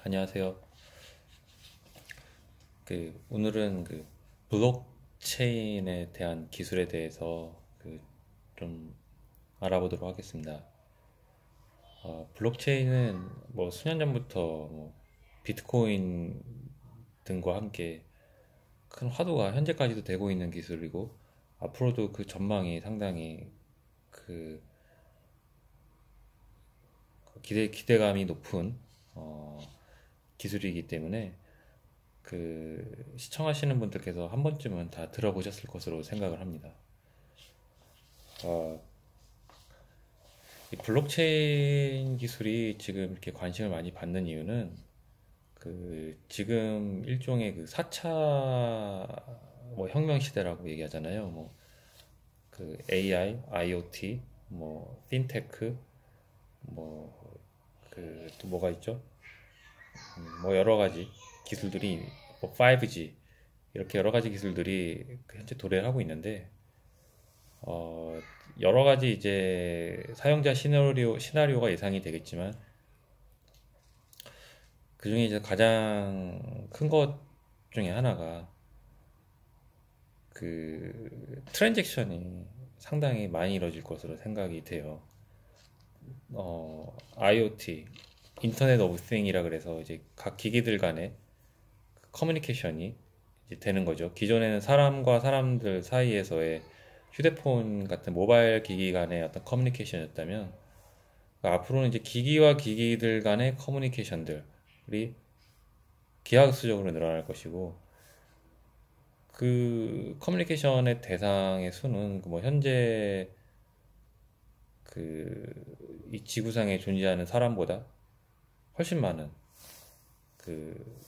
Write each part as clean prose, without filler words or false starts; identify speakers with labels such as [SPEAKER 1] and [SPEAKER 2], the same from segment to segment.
[SPEAKER 1] 안녕하세요. 오늘은 블록체인에 대한 기술에 대해서 좀 알아보도록 하겠습니다. 블록체인은 뭐 수년 전부터 뭐 비트코인 등과 함께 큰 화두가 현재까지도 되고 있는 기술이고, 앞으로도 그 전망이 상당히 그 기대감이 높은 어, 기술이기 때문에 시청하시는 분들께서 한 번쯤은 다 들어보셨을 것으로 생각을 합니다. 어, 이 블록체인 기술이 지금 이렇게 관심을 많이 받는 이유는 지금 일종의 4차 뭐 혁명 시대라고 얘기하잖아요. 뭐 AI, IoT, 뭐 핀테크, 뭐 또 뭐가 있죠? 뭐 여러 가지 기술들이, 뭐 5G, 이렇게 여러 가지 기술들이 현재 도래를 하고 있는데, 어, 여러 가지 이제 사용자 시나리오가 예상이 되겠지만, 그 중에 이제 가장 큰 것 중에 하나가 트랜잭션이 상당히 많이 이루어질 것으로 생각이 돼요. IoT, 인터넷 오브 띵이라 그래서 이제 각 기기들 간의 커뮤니케이션이 이제 되는 거죠. 기존에는 사람과 사람들 사이에서의 휴대폰 같은 모바일 기기 간의 어떤 커뮤니케이션이었다면, 앞으로는 이제 기기와 기기들 간의 커뮤니케이션들이 기하급수적으로 늘어날 것이고, 그 커뮤니케이션의 대상의 수는 뭐 현재 이 지구상에 존재하는 사람보다 훨씬 많은 그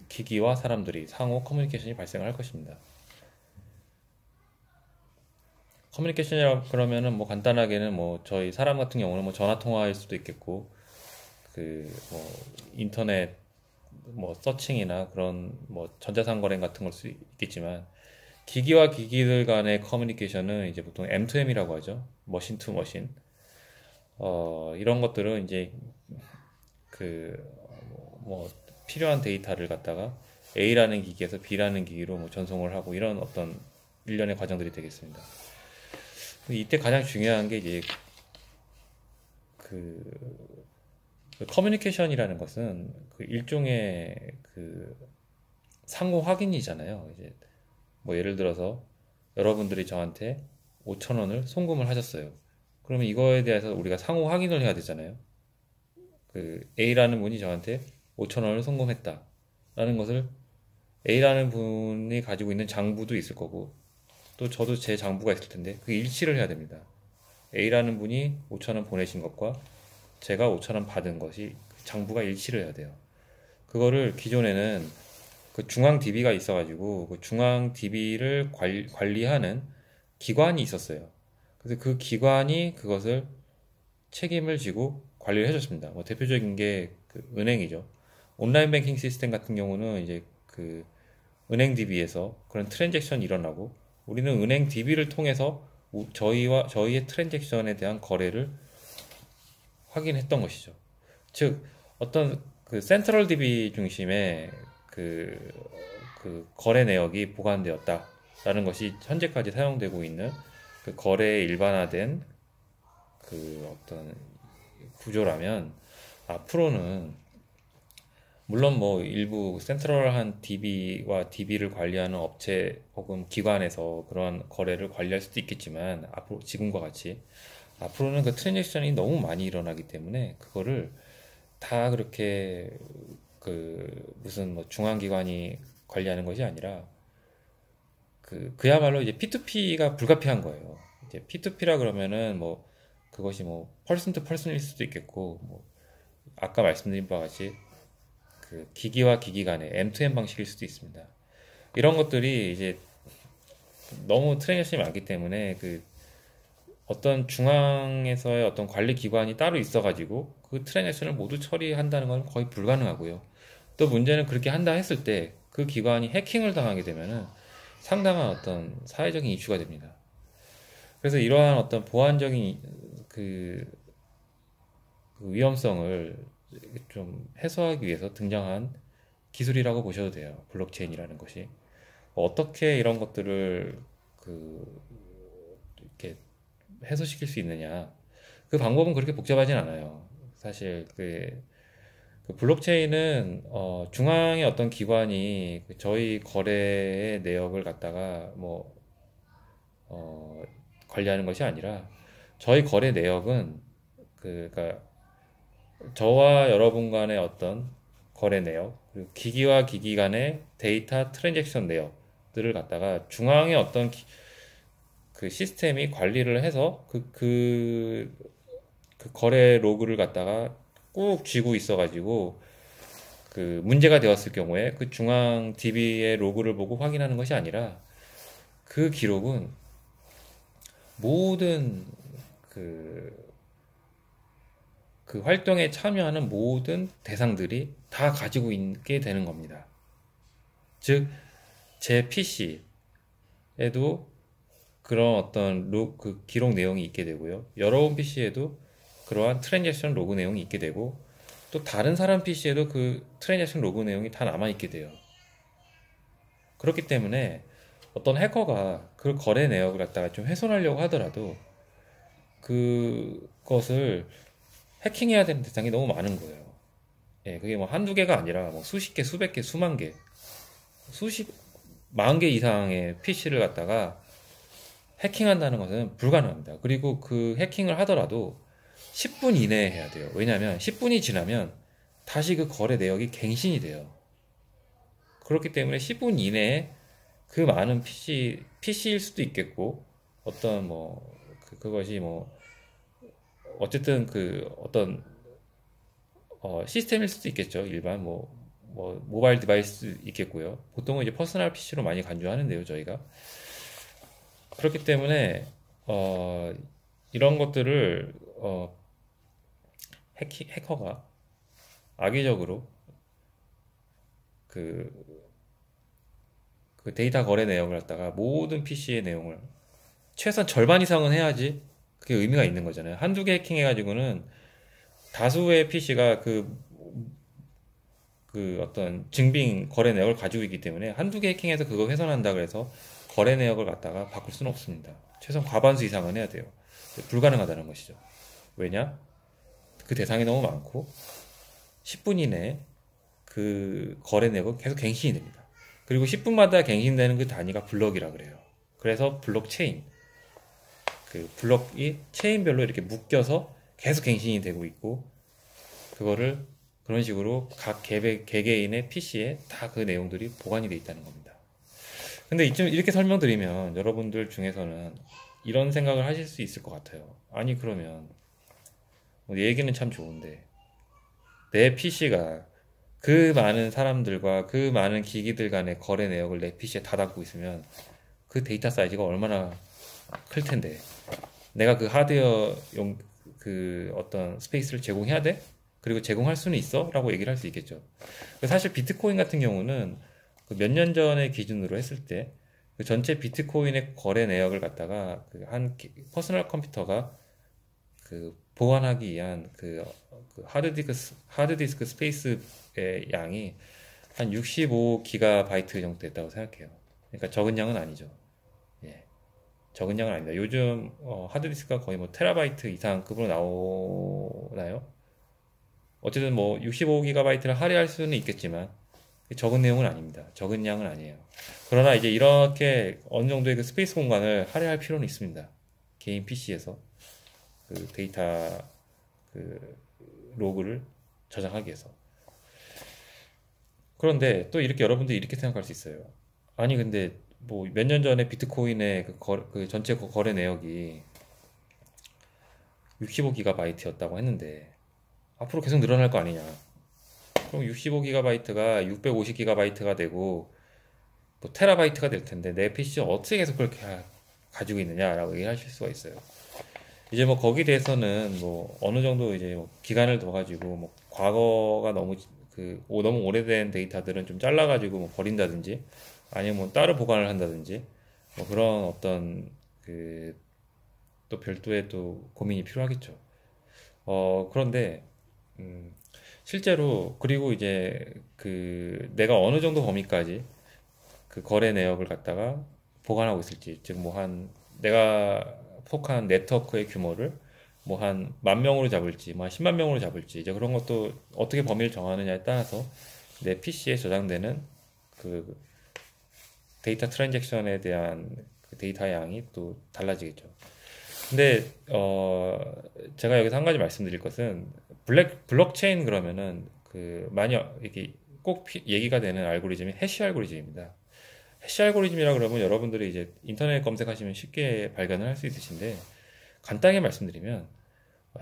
[SPEAKER 1] 기기와 사람들이 상호 커뮤니케이션이 발생을 할 것입니다. 커뮤니케이션이라 그러면은 뭐 간단하게는 뭐 저희 사람 같은 경우는 뭐 전화 통화일 수도 있겠고, 뭐 인터넷 뭐 서칭이나 그런 뭐 전자상거래 같은 걸 수 있겠지만, 기기와 기기들 간의 커뮤니케이션은 이제 보통 M2M이라고 하죠. 머신 투 머신. 이런 것들은 이제 뭐 필요한 데이터를 갖다가 A라는 기기에서 B라는 기기로 뭐 전송을 하고, 이런 어떤 일련의 과정들이 되겠습니다. 이때 가장 중요한 게 이제 커뮤니케이션이라는 것은 일종의 상호 확인이잖아요. 이제 뭐 예를 들어서 여러분들이 저한테 5천 원을 송금을 하셨어요. 그러면 이거에 대해서 우리가 상호 확인을 해야 되잖아요. A라는 분이 저한테 5천 원을 송금했다 라는 것을 A라는 분이 가지고 있는 장부도 있을 거고, 또 저도 제 장부가 있을 텐데 그 일치를 해야 됩니다. A라는 분이 5천 원 보내신 것과 제가 5천 원 받은 것이 장부가 일치를 해야 돼요. 그거를 기존에는 중앙 DB가 있어가지고 그 중앙 DB를 관리하는 기관이 있었어요. 그래서 그 기관이 그것을 책임을 지고 관리를 해줬습니다. 뭐 대표적인 게 은행이죠. 온라인 뱅킹 시스템 같은 경우는 이제 은행 DB에서 그런 트랜잭션이 일어나고, 우리는 은행 DB를 통해서 저희의 트랜잭션에 대한 거래를 확인했던 것이죠. 즉, 어떤 센트럴 DB 중심의 거래 내역이 보관되었다라는 것이 현재까지 사용되고 있는 거래에 일반화된 어떤 구조라면, 앞으로는 물론 뭐 일부 센트럴한 DB와 DB를 관리하는 업체 혹은 기관에서 그러한 거래를 관리할 수도 있겠지만, 앞으로 지금과 같이 앞으로는 트랜잭션이 너무 많이 일어나기 때문에 그거를 다 그렇게 무슨 뭐 중앙기관이 관리하는 것이 아니라 그야말로 이제 P2P가 불가피한 거예요. 이제 P2P라 그러면은 뭐 그것이 뭐 펄슨 투 펄슨일 수도 있겠고, 뭐 아까 말씀드린 바와 같이 기기와 기기 간의 M2M 방식일 수도 있습니다. 이런 것들이 이제 너무 트랜잭션이 많기 때문에 어떤 중앙에서의 어떤 관리 기관이 따로 있어가지고 그 트랜잭션을 모두 처리한다는 건 거의 불가능하고요. 또 문제는 그렇게 한다 했을 때 그 기관이 해킹을 당하게 되면은 상당한 어떤 사회적인 이슈가 됩니다. 그래서 이러한 어떤 보안적인 그 위험성을 좀 해소하기 위해서 등장한 기술이라고 보셔도 돼요. 블록체인이라는 것이. 어떻게 이런 것들을 그 이렇게 해소시킬 수 있느냐. 그 방법은 그렇게 복잡하진 않아요. 사실 그 블록체인은 중앙의 어떤 기관이 그 저희 거래의 내역을 갖다가 뭐 관리하는 것이 아니라 저희 거래 내역은 그러니까 저와 여러분 간의 어떤 거래 내역 그리고 기기와 기기 간의 데이터 트랜잭션 내역들을 갖다가 중앙의 어떤 그 시스템이 관리를 해서 그 거래 로그를 갖다가 꾹 쥐고 있어가지고 그 문제가 되었을 경우에 그 중앙 DB의 로그를 보고 확인하는 것이 아니라 그 기록은 모든 그, 그 활동에 참여하는 모든 대상들이 다 가지고 있게 되는 겁니다. 즉, 제 PC에도 그런 어떤 그 기록 내용이 있게 되고요. 여러분 PC에도 그러한 트랜잭션 로그 내용이 있게 되고 또 다른 사람 PC에도 그 트랜잭션 로그 내용이 다 남아 있게 돼요. 그렇기 때문에 어떤 해커가 그 거래 내역을 갖다가 좀 훼손하려고 하더라도 그것을 해킹해야 되는 대상이 너무 많은 거예요. 예, 그게 뭐 한두 개가 아니라 뭐 수십 개, 수백 개, 수만 개, 수십 만 개 이상의 PC를 갖다가 해킹한다는 것은 불가능합니다. 그리고 그 해킹을 하더라도 10분 이내에 해야 돼요. 왜냐하면 10분이 지나면 다시 그 거래 내역이 갱신이 돼요. 그렇기 때문에 10분 이내에 그 많은 PC일 수도 있겠고, 어떤 뭐, 그것이 뭐, 어쨌든 그 어떤 시스템일 수도 있겠죠. 일반 뭐 모바일 디바이스 있겠고요. 보통은 이제 퍼스널 PC로 많이 간주하는데요, 저희가. 그렇기 때문에 이런 것들을 해커가 악의적으로 그, 그 데이터 거래 내역을 갖다가 모든 PC의 내용을 최소한 절반 이상은 해야지 그게 의미가 있는 거잖아요. 한두 개 해킹해가지고는 다수의 PC가 그 어떤 증빙 거래 내역을 가지고 있기 때문에 한두 개 해킹해서 그거 훼손한다 그래서 거래 내역을 갖다가 바꿀 수는 없습니다. 최소한 과반수 이상은 해야 돼요. 불가능하다는 것이죠. 왜냐? 그 대상이 너무 많고 10분 이내에 그 거래 내역은 계속 갱신이 됩니다. 그리고 10분마다 갱신되는 그 단위가 블럭이라 그래요. 그래서 블록체인, 그 블럭이 체인별로 이렇게 묶여서 계속 갱신이 되고 있고 그거를 그런 식으로 각 개개인의 PC에 다 그 내용들이 보관이 돼 있다는 겁니다. 근데 이쯤 이렇게 설명드리면 여러분들 중에서는 이런 생각을 하실 수 있을 것 같아요. 아니 그러면 뭐 얘기는 참 좋은데 내 PC가 그 많은 사람들과 그 많은 기기들 간의 거래 내역을 내 PC에 다 담고 있으면 그 데이터 사이즈가 얼마나 클 텐데 내가 그 하드웨어용 그 어떤 스페이스를 제공해야 돼? 그리고 제공할 수는 있어? 라고 얘기를 할 수 있겠죠. 사실 비트코인 같은 경우는 몇 년 전의 기준으로 했을 때 그 전체 비트코인의 거래 내역을 갖다가 그 한 퍼스널 컴퓨터가 그 보관하기 위한 그 하드디스크 스페이스의 양이 한 65기가바이트 정도 됐다고 생각해요. 그러니까 적은 양은 아니죠. 예. 적은 양은 아닙니다. 요즘 하드디스크가 거의 뭐 테라바이트 이상 급으로 나오나요? 어쨌든 뭐 65기가바이트를 할애할 수는 있겠지만 적은 내용은 아닙니다. 적은 양은 아니에요. 그러나 이제 이렇게 어느 정도의 그 스페이스 공간을 할애할 필요는 있습니다. 개인 PC에서 그 데이터 그 로그를 저장하기 위해서. 그런데 또 이렇게 여러분들이 이렇게 생각할 수 있어요. 아니 근데 뭐 몇 년 전에 비트코인의 그 전체 거래 내역이 65기가바이트였다고 했는데 앞으로 계속 늘어날 거 아니냐. 그럼 65기가바이트가 650기가바이트가 되고 뭐 테라바이트가 될 텐데 내 PC 어떻게 계속 그렇게 가지고 있느냐라고 얘기하실 수가 있어요. 이제 뭐 거기에 대해서는 뭐 어느 정도 이제 뭐 기간을 둬 가지고 뭐 과거가 너무 너무 오래된 데이터들은 좀 잘라 가지고 뭐 버린다든지 아니면 뭐 따로 보관을 한다든지 뭐 그런 어떤 또 별도의 또 고민이 필요하겠죠. 그런데 실제로 그리고 이제 내가 어느 정도 범위까지 그 거래 내역을 갖다가 보관하고 있을지, 즉 뭐 한 내가 속한 네트워크의 규모를 뭐 한 10,000명으로 잡을지, 뭐 한 10만 명으로 잡을지, 이제 그런 것도 어떻게 범위를 정하느냐에 따라서 내 PC에 저장되는 그 데이터 트랜잭션에 대한 그 데이터 양이 또 달라지겠죠. 근데 제가 여기서 한 가지 말씀드릴 것은 블록체인 그러면은 많이 이게 꼭 얘기가 되는 알고리즘이 해시 알고리즘입니다. 해시 알고리즘이라 그러면 여러분들이 이제 인터넷 검색하시면 쉽게 발견을 할 수 있으신데, 간단하게 말씀드리면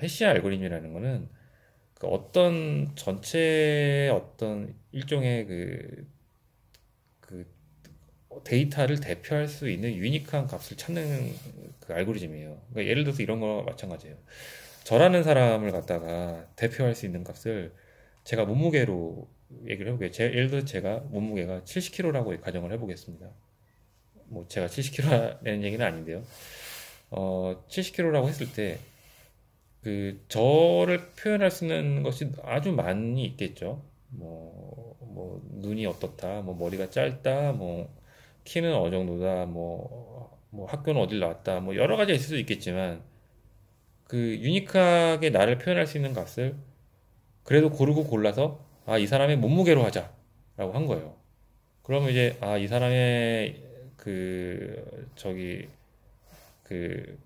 [SPEAKER 1] 해시 알고리즘이라는 거는 그 어떤 전체의 어떤 일종의 그 데이터를 대표할 수 있는 유니크한 값을 찾는 그 알고리즘이에요. 그러니까 예를 들어서 이런 거 마찬가지예요. 저라는 사람을 갖다가 대표할 수 있는 값을 제가 몸무게로 얘기를 해볼게요. 예를 들어 제가 몸무게가 70kg라고 가정을 해보겠습니다. 뭐 제가 70kg라는 얘기는 아닌데요. 70kg라고 했을 때 저를 표현할 수 있는 것이 아주 많이 있겠죠. 뭐 눈이 어떻다, 뭐 머리가 짧다, 뭐 키는 어느 정도다, 뭐 학교는 어딜 나왔다, 뭐 여러 가지가 있을 수 있겠지만 유니크하게 나를 표현할 수 있는 값을 그래도 고르고 골라서 이 사람의 몸무게로 하자라고 한 거예요. 그러면 이제 이 사람의 저기 그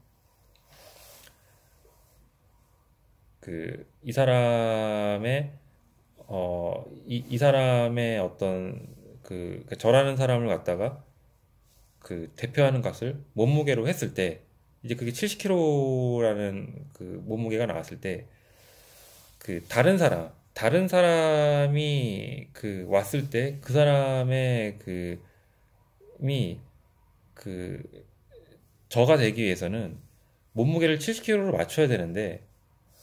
[SPEAKER 1] 이 사람의 이 사람의 어떤 저라는 사람을 갖다가 대표하는 값을 몸무게로 했을 때, 이제 그게 70kg라는 몸무게가 나왔을 때 다른 사람이 왔을 때 그 사람의 미 저가 되기 위해서는 몸무게를 70kg로 맞춰야 되는데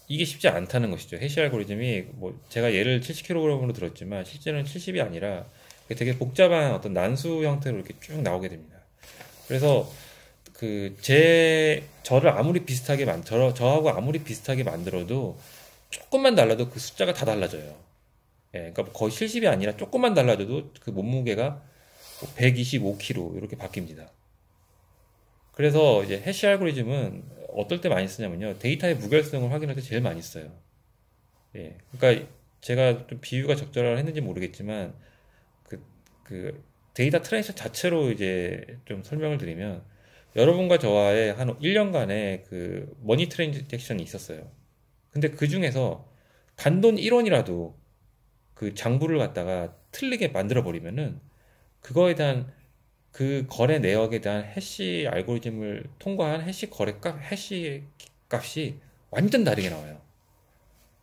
[SPEAKER 1] 이게 쉽지 않다는 것이죠. 해시 알고리즘이 뭐 제가 예를 70kg으로 들었지만 실제는 70이 아니라 되게 복잡한 어떤 난수 형태로 이렇게 쭉 나오게 됩니다. 그래서 저하고 아무리 비슷하게 만들어도 조금만 달라도 그 숫자가 다 달라져요. 예, 그러니까 거의 70이 아니라 조금만 달라져도 그 몸무게가 125kg 이렇게 바뀝니다. 그래서 이제 해시 알고리즘은 어떨 때 많이 쓰냐면요, 데이터의 무결성을 확인할 때 제일 많이 써요. 예, 그러니까 제가 좀 비유가 적절했는지 모르겠지만 데이터 트랜지션 자체로 이제 좀 설명을 드리면, 여러분과 저와의 한 1년간의 머니 트랜잭션이 있었어요. 근데 그 중에서 단돈 1원이라도 장부를 갖다가 틀리게 만들어 버리면은 그거에 대한 거래 내역에 대한 해시 알고리즘을 통과한 해시 값이 완전 다르게 나와요.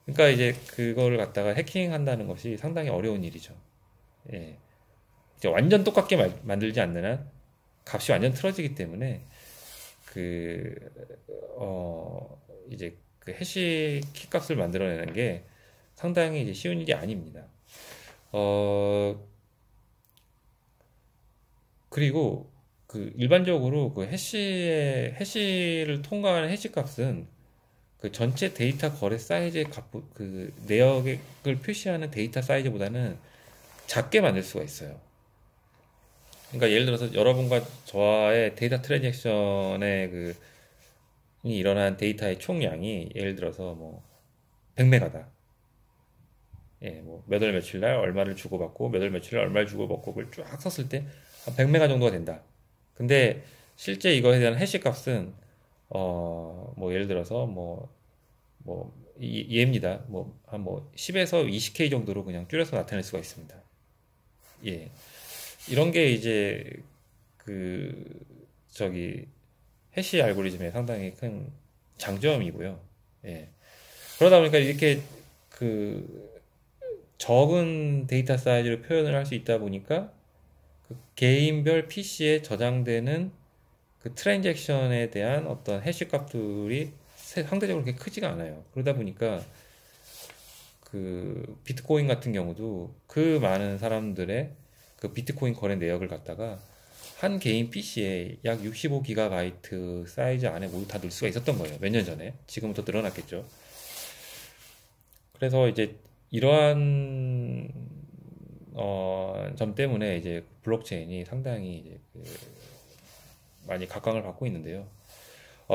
[SPEAKER 1] 그러니까 이제 그거를 갖다가 해킹한다는 것이 상당히 어려운 일이죠. 예. 이제 완전 똑같게 만들지 않는 한 값이 완전 틀어지기 때문에 이제 해시 키 값을 만들어내는 게 상당히 이제 쉬운 일이 아닙니다. 그리고 일반적으로 해시를 통과하는 해시 값은 전체 데이터 거래 사이즈의 내역을 표시하는 데이터 사이즈보다는 작게 만들 수가 있어요. 그러니까 예를 들어서 여러분과 저와의 데이터 트랜잭션의 이 일어난 데이터의 총량이 예를 들어서 뭐 100메가다. 예, 뭐 몇 월 며칠 날 얼마를 주고받고 몇 월 며칠 날 얼마를 주고받고 그걸 쫙 썼을 때 한 100메가 정도가 된다. 근데 실제 이거에 대한 해시 값은 뭐 예를 들어서 얘입니다. 한 10에서 20K 정도로 그냥 줄여서 나타낼 수가 있습니다. 예. 이런 게 이제 해시 알고리즘의 상당히 큰 장점이고요. 예. 그러다 보니까 이렇게 적은 데이터 사이즈로 표현을 할 수 있다 보니까 개인별 PC에 저장되는 트랜잭션에 대한 어떤 해시 값들이 상대적으로 그렇게 크지가 않아요. 그러다 보니까 비트코인 같은 경우도 많은 사람들의 비트코인 거래 내역을 갖다가 한 개인 PC에 약 65GB 사이즈 안에 모두 다 넣을 수가 있었던 거예요. 몇 년 전에. 지금은 더 늘어났겠죠. 그래서 이제 이러한 점 때문에 이제 블록체인이 상당히 이제 많이 각광을 받고 있는데요.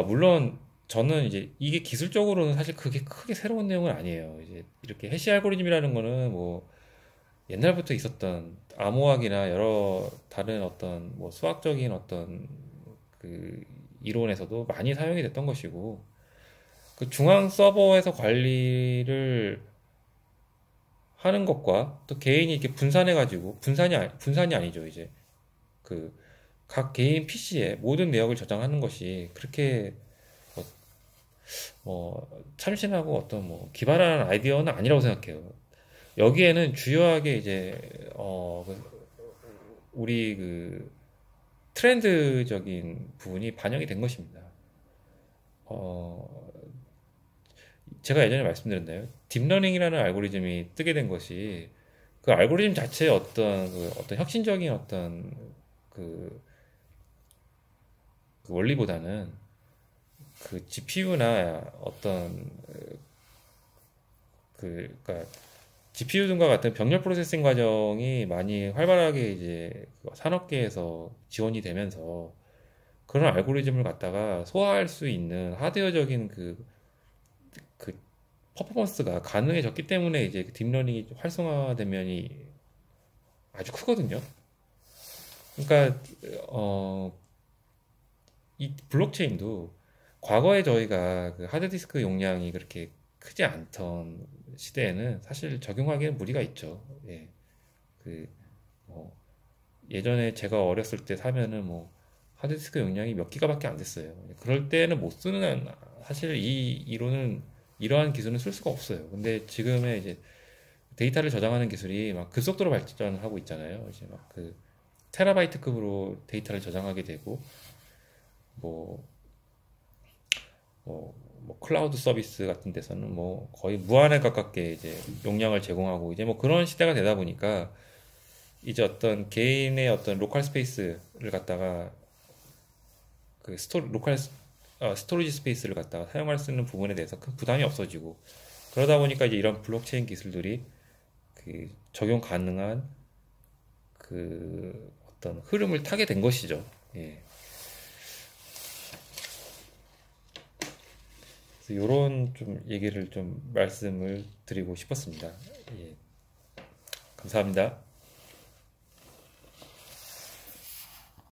[SPEAKER 1] 물론 저는 이제 이게 기술적으로는 사실 그게 크게 새로운 내용은 아니에요. 이제 이렇게 해시 알고리즘이라는 거는 뭐 옛날부터 있었던 암호학이나 여러 다른 어떤 뭐 수학적인 어떤 그 이론에서도 많이 사용이 됐던 것이고, 그 중앙 서버에서 관리를 하는 것과 또 개인이 이렇게 분산해 가지고, 분산이 아니죠. 이제 그 각 개인 PC에 모든 내역을 저장하는 것이 그렇게 뭐, 참신하고 어떤 뭐 기발한 아이디어는 아니라고 생각해요. 여기에는 주요하게 이제 우리 그 트렌드적인 부분이 반영이 된 것입니다. 어, 제가 예전에 말씀드렸나요? 딥러닝이라는 알고리즘이 뜨게 된 것이 그 알고리즘 자체의 어떤 혁신적인 어떤 그, 그 원리보다는 그 GPU나 어떤 그러니까 GPU 등과 같은 병렬 프로세싱 과정이 많이 활발하게 이제 그 산업계에서 지원이 되면서 그런 알고리즘을 갖다가 소화할 수 있는 하드웨어적인 그 퍼포먼스가 가능해졌기 때문에 이제 그 딥러닝이 활성화된 면이 아주 크거든요. 그러니까 이 블록체인도 과거에 저희가 그 하드디스크 용량이 그렇게 크지 않던 시대에는 사실 적용하기에는 무리가 있죠. 예. 그, 뭐, 예전에 제가 어렸을 때 사면은 뭐, 하드디스크 용량이 몇 기가밖에 안 됐어요. 그럴 때는 못 쓰는, 사실 이 이론은, 이러한 기술은 쓸 수가 없어요. 근데 지금의 이제 데이터를 저장하는 기술이 막 급속도로 발전하고 있잖아요. 이제 막 그 테라바이트급으로 데이터를 저장하게 되고, 뭐, 뭐 클라우드 서비스 같은 데서는 뭐 거의 무한에 가깝게 이제 용량을 제공하고 이제 뭐 그런 시대가 되다 보니까 이제 어떤 개인의 어떤 로컬 스페이스를 갖다가 그 스토리지 스페이스를 갖다가 사용할 수 있는 부분에 대해서 큰 부담이 없어지고, 그러다 보니까 이제 이런 블록체인 기술들이 그 적용 가능한 그 어떤 흐름을 타게 된 것이죠. 예. 그래서 이런 좀 얘기를 좀 말씀을 드리고 싶었습니다. 예. 감사합니다.